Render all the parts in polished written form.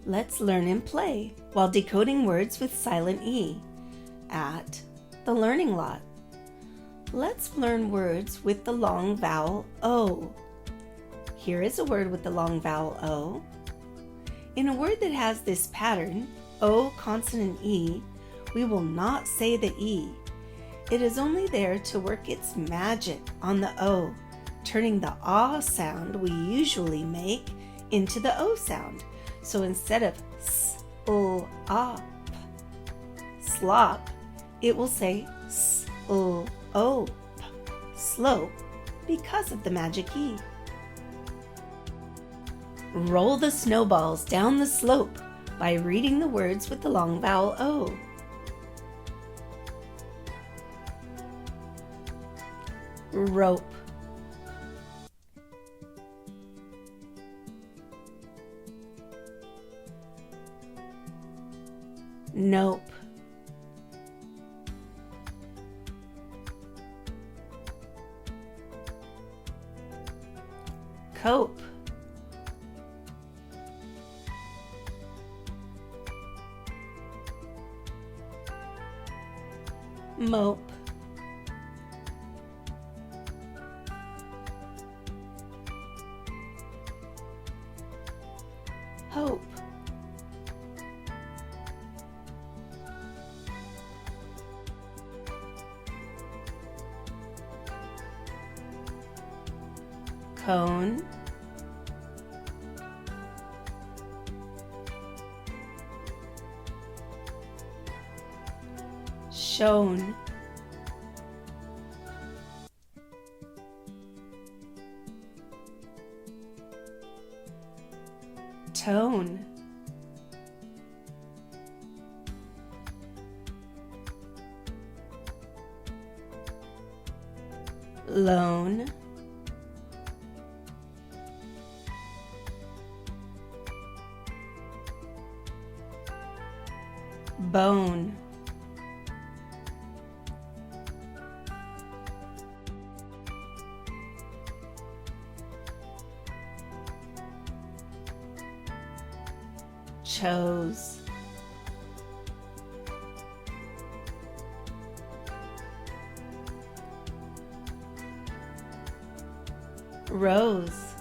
Let's learn and play while decoding words with silent E at the Learning Lot. Let's learn words with the long vowel O. Here is a word with the long vowel O. In a word that has this pattern, O consonant E, we will not say the E. It is only there to work its magic on the O, turning the ah sound we usually make into the O sound. So instead of slop, slop, it will say slope, slope, because of the magic E. Roll the snowballs down the slope by reading the words with the long vowel O. Rope, nope, cope, mope, hope, cone, shown, tone, lone, bone, chose, rose,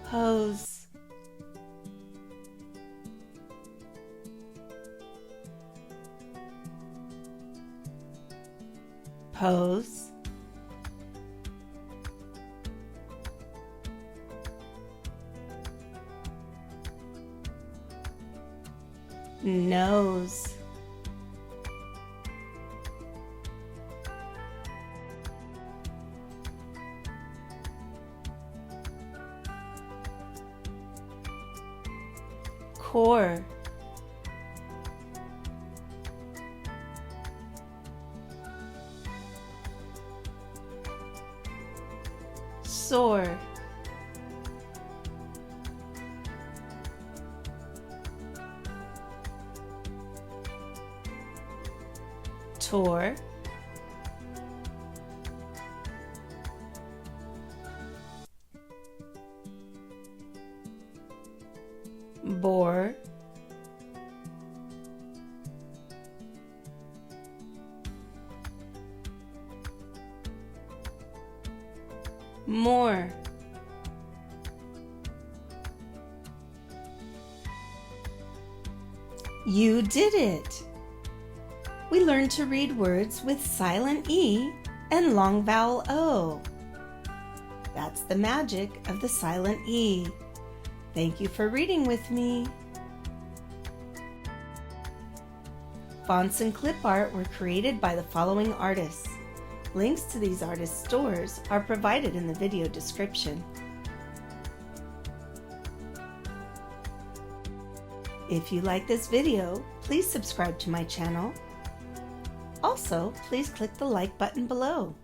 hose, pose, nose, core, sore, tore, bore, more, you did it! We learned to read words with silent E and long vowel O. That's the magic of the silent E. Thank you for reading with me. Fonts and clip art were created by the following artists. Links to these artists' stores are provided in the video description. If you like this video, please subscribe to my channel. Also, please click the like button below.